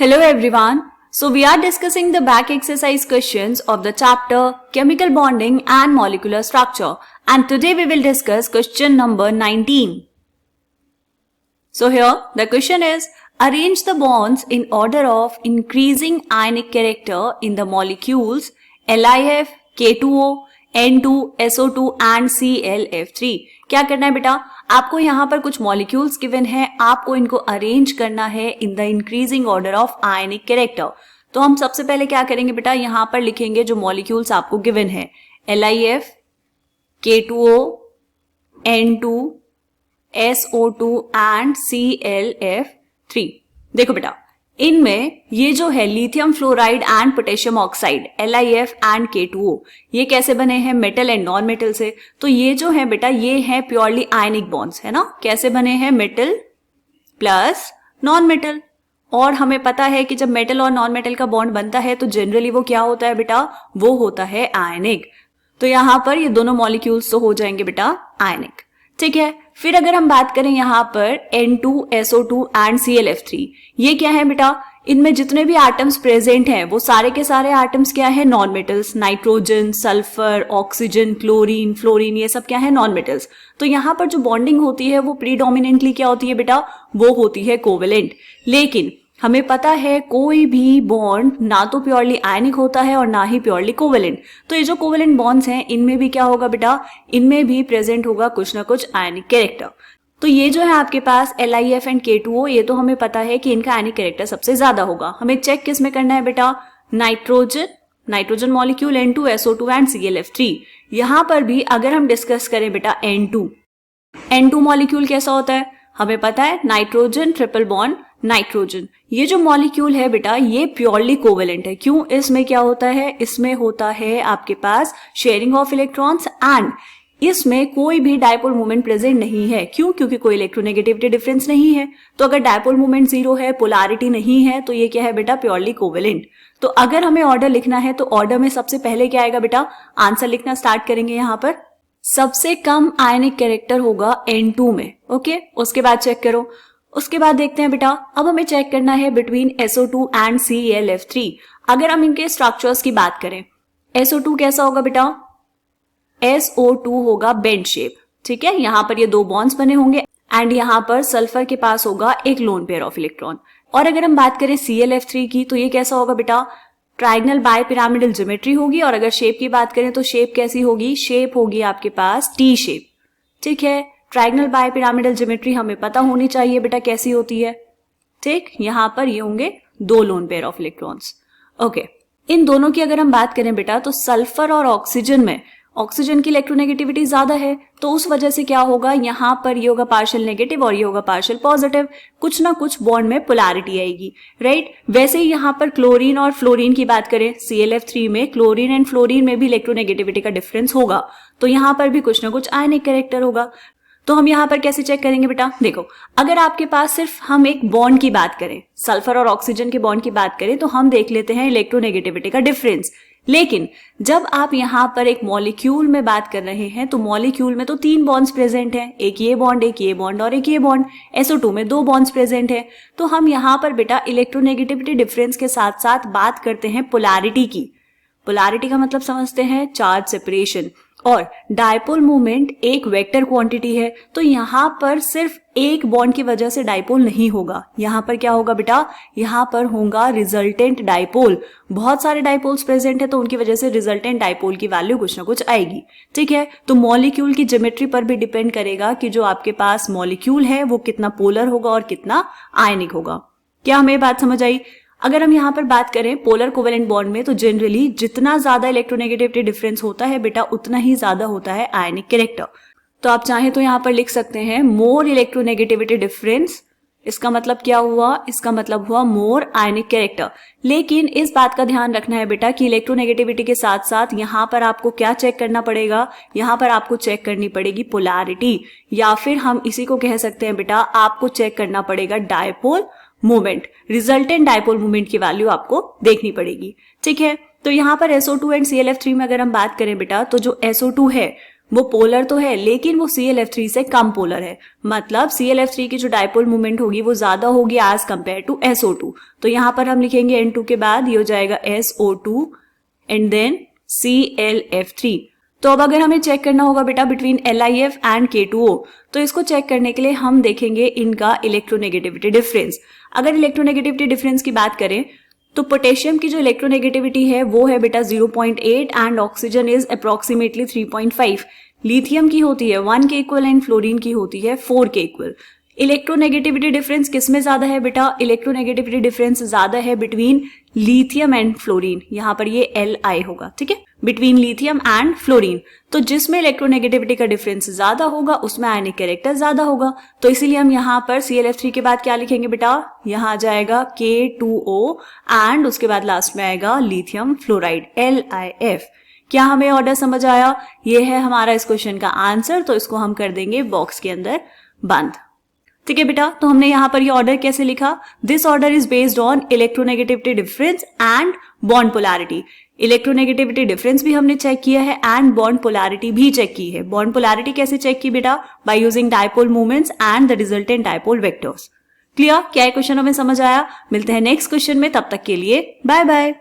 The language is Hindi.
Hello everyone. So we are discussing the back exercise questions of the chapter Chemical Bonding and Molecular Structure, and today we will discuss question number 19. So here the question is, arrange the bonds in order of increasing ionic character in the molecules LiF, K2O, N2, SO2 and ClF3. क्या करना है बेटा, आपको यहाँ पर कुछ मॉलिक्यूल्स गिवन है, आपको इनको अरेंज करना है in the increasing order of ionic character. तो हम सबसे पहले क्या करेंगे बेटा, यहाँ पर लिखेंगे जो मॉलिक्यूल्स आपको गिवन है LiF, K2O, N2, SO2 and ClF3. देखो बेटा, इनमें ये जो है lithium fluoride and potassium oxide LiF and K2O, ये कैसे बने हैं, मेटल एंड नॉन मेटल से. तो ये जो है बेटा, ये है प्योरली आयनिक बॉन्ड्स, है ना. कैसे बने हैं, मेटल प्लस नॉन मेटल. और हमें पता है कि जब मेटल और नॉन मेटल का बॉन्ड बनता है तो जनरली वो क्या होता है बेटा, वो होता है आयनिक. तो यहां पर ये दोनों मॉलिक्यूल्स तो हो जाएंगे बेटा आयनिक. ठीक है, फिर अगर हम बात करें यहाँ पर N2, SO2 एंड ClF3, ये क्या है बेटा, इनमें जितने भी एटम्स प्रेजेंट हैं वो सारे के सारे एटम्स क्या है, non metals. Nitrogen, sulphur, oxygen, chlorine, fluorine, ये सब क्या है, नॉन मेटल्स. तो यहाँ पर जो बॉन्डिंग होती है वो प्रीडोमिनेंटली क्या होती है बेटा, वो होती है कोवेलेंट. लेकिन हमें पता है कोई भी बॉन्ड ना तो प्योरली आयनिक होता है और ना ही प्योरली कोवेलेंट. तो ये जो कोवेलेंट बॉन्ड्स हैं इनमें भी क्या होगा बेटा, इनमें भी प्रेजेंट होगा कुछ ना कुछ आयनिक कैरेक्टर. तो ये जो है आपके पास LiF एंड K2O, ये तो हमें पता है कि इनका आयनिक कैरेक्टर सबसे ज्यादा होगा. हमें चेक किस में करना है बेटा, nitrogen molecule N2, SO2 and ClF3. यहां पर भी अगर हम डिस्कस करें बेटा N2 मॉलिक्यूल कैसा होता है, हमें पता है नाइट्रोजन ट्रिपल बॉन्ड नाइट्रोजन. ये जो मॉलिक्यूल है बेटा ये प्योरली कोवेलेंट है. क्यों, इसमें क्या होता है, इसमें होता है आपके पास शेयरिंग ऑफ इलेक्ट्रॉन्स एंड इसमें कोई भी डायपोल मोमेंट प्रेजेंट नहीं है. क्यों, क्योंकि कोई इलेक्ट्रोनेगेटिविटी डिफरेंस नहीं है. तो अगर डायपोल मोमेंट जीरो है, पोलैरिटी नहीं है, तो ये क्या है बेटा, प्योरली कोवेलेंट. तो अगर हमें ऑर्डर लिखना है तो ऑर्डर में सबसे पहले क्या आएगा बेटा, आंसर लिखना स्टार्ट करेंगे. यहाँ पर सबसे कम आयनिक कैरेक्टर होगा N2 में. ओके, उसके बाद चेक करो. उसके बाद देखते हैं बेटा, अब हमें चेक करना है बिटवीन SO2 एंड ClF3. अगर हम इनके स्ट्रक्चर्स की बात करें, SO2 कैसा होगा बेटा, SO2 होगा बेंड शेप. ठीक है, यहां पर ये दो बॉन्ड्स बने होंगे एंड यहां पर सल्फर के पास होगा एक लोन पेयर ऑफ इलेक्ट्रॉन. और अगर हम बात करें ClF3 की, तो ये कैसा होगा बेटा, ट्राइगनल बाय पिरामिडल ज्योमेट्री होगी. और अगर शेप की बात करें तो शेप कैसी होगी, शेप होगी आपके पास टी शेप. ठीक है, ट्राइगनल बाय पिरामिडल ज्योमेट्री हमें पता होनी चाहिए बेटा कैसी होती है. ठीक, यहां पर ये होंगे दो lone pair of electrons. Okay, इन दोनों की अगर हम बात करें बेटा, तो सल्फर और ऑक्सीजन में ऑक्सीजन की इलेक्ट्रोनेगेटिविटी ज्यादा है, तो उस वजह से क्या होगा, यहां पर ये होगा पार्शियल नेगेटिव और ये होगा पार्शियल पॉजिटिव. कुछ ना कुछ बॉन्ड में पोलैरिटी आएगी, राइट. वैसे ही यहां पर क्लोरीन और फ्लोरीन की बात करें, ClF3 में क्लोरीन एंड फ्लोरीन में भी इलेक्ट्रोनेगेटिविटी का डिफरेंस होगा, तो यहां पर भी कुछ ना कुछ आयनिक कैरेक्टर होगा. तो हम यहां पर कैसे चेक करेंगे बेटा, देखो, अगर आपके पास सिर्फ हम एक बॉन्ड की बात करें, सल्फर और ऑक्सीजन के बॉन्ड की बात करें, तो हम देख लेते हैं इलेक्ट्रोनेगेटिविटी का डिफरेंस. लेकिन जब आप यहां पर एक मॉलिक्यूल में बात कर रहे हैं, तो मॉलिक्यूल में तो तीन बॉन्ड्स प्रेजेंट हैं, एक ये बॉन्ड, एक ये बॉन्ड और एक ये बॉन्ड. SO2 में दो बॉन्ड्स प्रेजेंट है. तो हम यहां पर बेटा इलेक्ट्रोनेगेटिविटी डिफरेंस के साथ साथ बात करते हैं पोलैरिटी की. पोलैरिटी का मतलब समझते हैं चार्ज सेपरेशन. और डायपोल मोमेंट एक वेक्टर क्वांटिटी है, तो यहां पर सिर्फ एक बॉन्ड की वजह से डायपोल नहीं होगा. यहां पर क्या होगा बेटा, यहां पर होगा रिजल्टेंट डायपोल. बहुत सारे डायपोल्स प्रेजेंट है तो उनकी वजह से रिजल्टेंट डायपोल की वैल्यू कुछ ना कुछ आएगी. ठीक है, तो मॉलिक्यूल की ज्योमेट्री पर भी डिपेंड करेगा कि जो आपके पास मॉलिक्यूल है वो कितना पोलर होगा और कितना आयनिक होगा. क्या हमें बात समझ आई. अगर हम यहाँ पर बात करें पोलर कोवेलेंट बॉन्ड में, तो जनरली जितना ज्यादा इलेक्ट्रोनेगेटिविटी डिफरेंस होता है बेटा, उतना ही ज्यादा होता है आयनिक कैरेक्टर. तो आप चाहें तो यहाँ पर लिख सकते हैं मोर इलेक्ट्रोनेगेटिविटी डिफरेंस. इसका मतलब क्या हुआ, इसका मतलब हुआ मोर आयनिक कैरेक्टर. लेकिन इस बात का ध्यान रखना है बेटा कि इलेक्ट्रोनेगेटिविटी के साथ साथ यहाँ पर आपको क्या चेक करना पड़ेगा, यहाँ पर आपको चेक करनी पड़ेगी पोलैरिटी, या फिर हम इसी को कह सकते हैं बेटा आपको चेक करना पड़ेगा dipole moment. Resultant dipole moment की वैल्यू आपको देखनी पड़ेगी. ठीक है, तो यहाँ पर SO2 एंड ClF3 में अगर हम बात करें बेटा, तो जो SO2 है वो पोलर तो है लेकिन वो Cl(F3) से कम पोलर है, मतलब Cl(F3) की जो डायपोल मूवमेंट होगी वो ज्यादा होगी एज कंपेयर टू SO2। तो यहाँ पर हम लिखेंगे N2 के बाद ये हो जाएगा SO2 एंड देन Cl(F3). तो अब अगर हमें चेक करना होगा बेटा बिटवीन LiF एंड K2O, तो इसको चेक करने के लिए हम देखेंगे इनका इलेक्ट्रोनेगेटिविटी डिफरेंस। अगर इलेक्ट्रोनेगेटिविटी डिफरेंस की बात करें तो पोटेशियम की जो इलेक्ट्रोनेगेटिविटी है वो है बेटा 0.8 and oxygen is approximately 3.5। Lithium की होती है 1 के इक्वल एंड फ्लोरीन की होती है 4 के इक्वल। इलेक्ट्रोनेगेटिविटी डिफरेंस किसमें ज्यादा है बेटा? इलेक्ट्रोनेगेटिविटी डिफरेंस ज्यादा है बिटवीन लिथियम एंड फ्लोरीन, यहाँ पर ये Li होगा, ठीक है, बिटवीन लिथियम एंड फ्लोरीन। तो जिसमें इलेक्ट्रोनेगेटिविटी का डिफरेंस ज्यादा होगा उसमें आयनिक कैरेक्टर ज्यादा होगा, तो इसीलिए हम यहाँ पर Cl(F3) के बाद क्या लिखेंगे बेटा? यहाँ आ जाएगा K2O एंड उसके बाद लास्ट में आएगा लिथियम फ्लोराइड LiF। क्या हमें ऑर्डर समझ आया? ये है हमारा इस क्वेश्चन का आंसर, तो इसको हम कर देंगे बॉक्स के अंदर बंद। ठीक है बेटा, तो हमने यहाँ पर ये ऑर्डर कैसे लिखा? This order is based on electronegativity difference and bond polarity. Electronegativity difference भी हमने चेक किया है एंड बॉन्ड पोलैरिटी भी चेक की है। बॉन्ड पोलैरिटी कैसे चेक की बेटा? By using dipole moments and the resultant dipole vectors. Clear? क्या ये क्वेश्चन हमें समझ आया? मिलते हैं नेक्स्ट क्वेश्चन में, तब तक के लिए बाय बाय।